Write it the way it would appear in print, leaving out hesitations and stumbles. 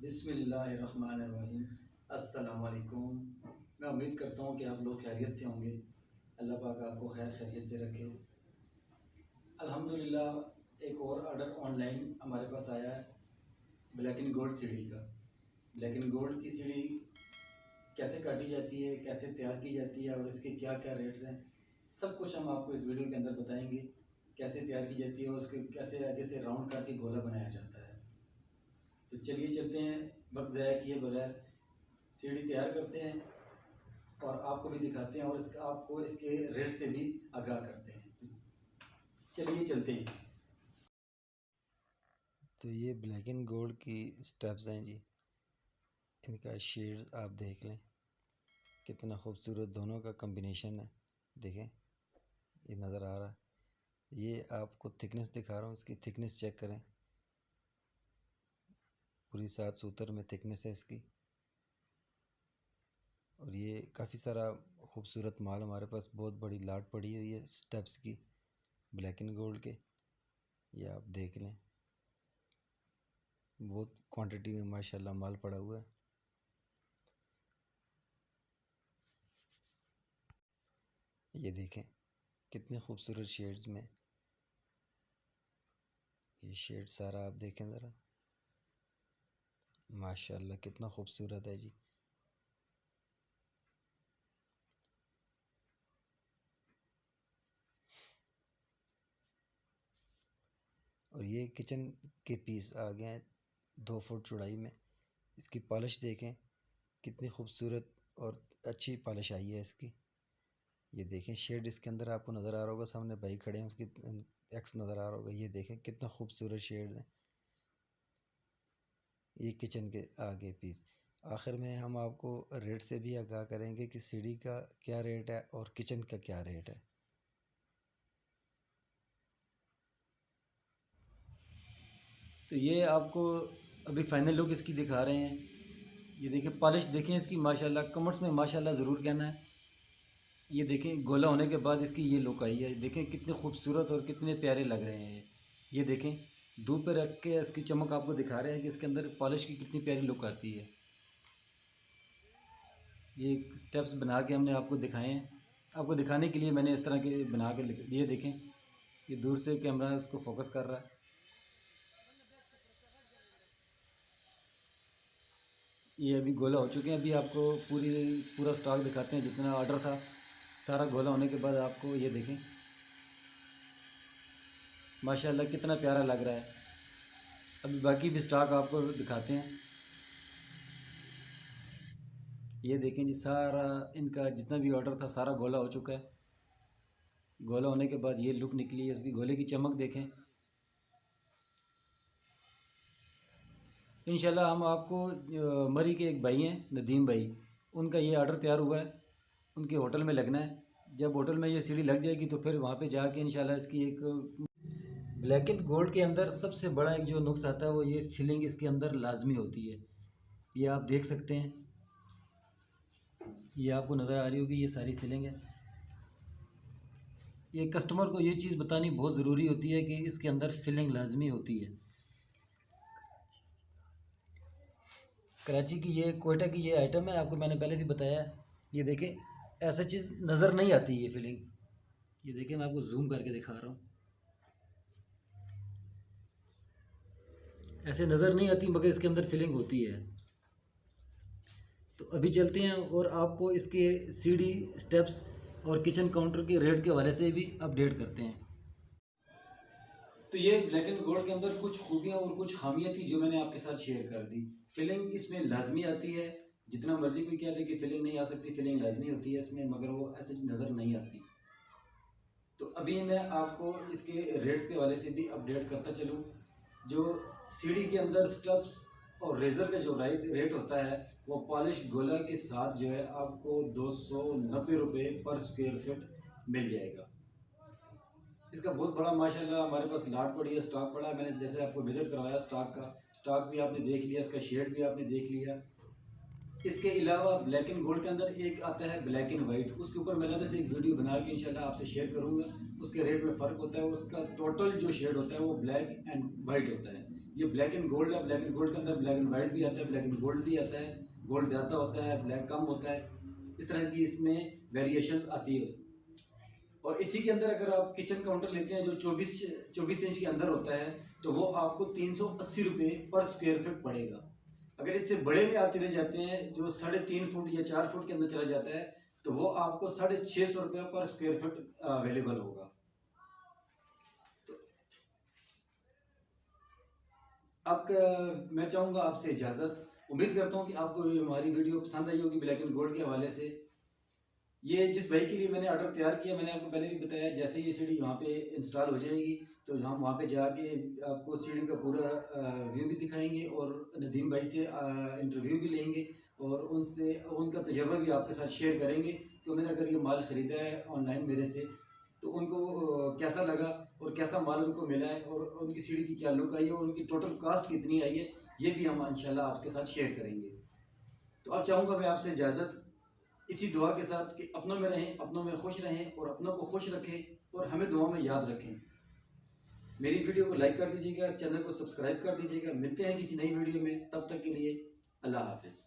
बिस्मिल्लाहिर्रहमानिर्रहीम। अस्सलामुअलैकुम। मैं उम्मीद करता हूँ कि आप लोग खैरियत से होंगे। अल्लाह पाक आपको खैर खैरियत से रखे। अल्हम्दुलिल्लाह एक और ऑर्डर ऑनलाइन हमारे पास आया है ब्लैक एंड गोल्ड सीढ़ी का। ब्लैक एंड गोल्ड की सीढ़ी कैसे काटी जाती है, कैसे तैयार की जाती है और इसके क्या क्या रेट्स हैं, सब कुछ हम आपको इस वीडियो के अंदर बताएंगे। कैसे तैयार की जाती है और उसके कैसे आगे से राउंड करके गोला बनाया जाता है। तो चलिए चलते हैं, वक्त ज़ाया किए बगैर सीढ़ी तैयार करते हैं और आपको भी दिखाते हैं और आपको इसके रेट से भी आगाह करते हैं। चलिए चलते हैं। तो ये ब्लैक एंड गोल्ड की स्टेप्स हैं जी। इनका शेड्स आप देख लें, कितना खूबसूरत दोनों का कम्बिनेशन है। देखें, ये नज़र आ रहा है। ये आपको थिकनेस दिखा रहा हूँ, इसकी थिकनेस चेक करें। पूरी 7 सूत्र में थिकनेस है इसकी। और ये काफ़ी सारा खूबसूरत माल हमारे पास, बहुत बड़ी लाट पड़ी हुई है स्टेप्स की ब्लैक एंड गोल्ड के। ये आप देख लें, बहुत क्वांटिटी में माशाल्लाह माल पड़ा हुआ है। ये देखें कितने खूबसूरत शेड्स में। ये शेड सारा आप देखें ज़रा, माशाल्लाह कितना खूबसूरत है जी। और ये किचन के पीस आ गए हैं 2 फुट चौड़ाई में। इसकी पॉलिश देखें कितनी खूबसूरत और अच्छी पॉलिश आई है इसकी। ये देखें शेड इसके अंदर आपको नज़र आ रहा होगा, सामने भाई खड़े हैं, उसकी एक्स नज़र आ रहा होगा। ये देखें कितना खूबसूरत शेड है। ये किचन के आगे पीस। आखिर में हम आपको रेट से भी आगाह करेंगे कि सीढ़ी का क्या रेट है और किचन का क्या रेट है। तो ये आपको अभी फाइनल लुक इसकी दिखा रहे हैं। ये देखिए पॉलिश देखें इसकी, माशाल्लाह कमेंट्स में माशाल्लाह ज़रूर कहना है। ये देखें गोला होने के बाद इसकी ये लुक आई है। देखें कितने खूबसूरत और कितने प्यारे लग रहे हैं ये देखें धूप पे रख के इसकी चमक आपको दिखा रहे हैं कि इसके अंदर पॉलिश की कितनी प्यारी लुक आती है। ये स्टेप्स बना के हमने आपको दिखाए हैं। आपको दिखाने के लिए मैंने इस तरह के बना के दिए। देखें ये दूर से कैमरा इसको फोकस कर रहा है। ये अभी गोला हो चुके हैं। अभी आपको पूरा स्टॉक दिखाते हैं, जितना ऑर्डर था सारा गोला होने के बाद आपको ये देखें माशाल्लाह कितना प्यारा लग रहा है। अभी बाकी भी स्टॉक आपको दिखाते हैं। ये देखें जी सारा इनका जितना भी ऑर्डर था सारा गोला हो चुका है। गोला होने के बाद ये लुक निकली है, उसकी गोले की चमक देखें। इंशाल्लाह हम आपको मरी के एक भाई हैं नदीम भाई, उनका ये ऑर्डर तैयार हुआ है, उनके होटल में लगना है। जब होटल में ये सीढ़ी लग जाएगी तो फिर वहाँ पे जाके इंशाल्लाह इसकी एक ब्लैक एंड गोल्ड के अंदर सबसे बड़ा एक जो नुक्स आता है वो ये फिलिंग इसके अंदर लाजमी होती है। ये आप देख सकते हैं, ये आपको नज़र आ रही होगी, ये सारी फिलिंग है। ये कस्टमर को ये चीज़ बतानी बहुत ज़रूरी होती है कि इसके अंदर फिलिंग लाजमी होती है। कराची की ये, कोयटा की ये आइटम है, आपको मैंने पहले भी बताया है। ये देखें ऐसा चीज़ नज़र नहीं आती ये फिलिंग। ये देखें मैं आपको जूम करके दिखा रहा हूँ, ऐसे नज़र नहीं आती मगर इसके अंदर फिलिंग होती है। तो अभी चलते हैं और आपको इसके सीढ़ी स्टेप्स और किचन काउंटर के रेट के हवाले से भी अपडेट करते हैं। तो ये ब्लैक एंड गोल्ड के अंदर कुछ खूबियाँ और कुछ खामियाँ थी जो मैंने आपके साथ शेयर कर दी। फिलिंग इसमें लाजमी आती है, जितना मर्जी कोई कह दे कि फिलिंग नहीं आ सकती, फिलिंग लाजमी होती है इसमें, मगर वो ऐसे नज़र नहीं आती। तो अभी मैं आपको इसके रेट के हवाले से भी अपडेट करता चलूँ। जो सीढ़ी के अंदर स्टब्स और रेज़र का जो रेट होता है वो पॉलिश गोला के साथ जो है आपको 290 रुपये पर स्क्वायर फीट मिल जाएगा। इसका बहुत बड़ा माशाल्लाह हमारे पास लाट पड़ी है, स्टॉक पड़ा है। मैंने जैसे आपको विजिट करवाया स्टॉक का, स्टॉक भी आपने देख लिया, इसका शेड भी आपने देख लिया। इसके अलावा ब्लैक एंड गोल्ड के अंदर एक आता है ब्लैक एंड वाइट, उसके ऊपर मैं अलग से एक वीडियो बना के इंशाल्लाह आपसे शेयर करूंगा। उसके रेट में फ़र्क होता है, उसका टोटल जो शेड होता है वो ब्लैक एंड वाइट होता है। ये ब्लैक एंड गोल्ड है। ब्लैक एंड गोल्ड के अंदर ब्लैक एंड वाइट भी आता है, ब्लैक एंड गोल्ड भी आता है, गोल्ड ज़्यादा होता है, ब्लैक कम होता है, इस तरह की इसमें वेरिएशन आती है। और इसी के अंदर अगर आप किचन काउंटर लेते हैं जो 24 इंच के अंदर होता है तो वो आपको 380 रुपये पर स्क्वायर फीट पड़ेगा। अगर इससे बड़े में आप चले जाते हैं जो 3.5 फुट या 4 फुट के अंदर चला जाता है तो वो आपको 650 रुपये पर स्क्वायर फीट अवेलेबल होगा। तो मैं चाहूँगा आपसे इजाज़त। उम्मीद करता हूँ कि आपको ये हमारी वीडियो पसंद आई होगी ब्लैक एंड गोल्ड के हवाले से। ये जिस भाई के लिए मैंने ऑर्डर तैयार किया, मैंने आपको पहले भी बताया, जैसे ये सीढ़ी वहाँ पे इंस्टॉल हो जाएगी तो हम वहाँ पे जाके आपको सीढ़ी का पूरा व्यू भी दिखाएंगे और नदीम भाई से इंटरव्यू भी लेंगे और उनसे उनका तजर्बा भी आपके साथ शेयर करेंगे कि उन्होंने अगर ये माल ख़रीदा है ऑनलाइन मेरे से तो उनको कैसा लगा और कैसा माल उनको मिला है और उनकी सीढ़ी की क्या लुक आई है और उनकी टोटल कास्ट कितनी आई है, ये भी हम इंशाल्लाह आपके साथ शेयर करेंगे। तो अब चाहूँगा मैं आपसे इजाज़त इसी दुआ के साथ कि अपनों में रहें, अपनों में खुश रहें और अपनों को खुश रखें और हमें दुआ में याद रखें। मेरी वीडियो को लाइक कर दीजिएगा, इस चैनल को सब्सक्राइब कर दीजिएगा। मिलते हैं किसी नई वीडियो में, तब तक के लिए अल्लाह हाफ़िज़।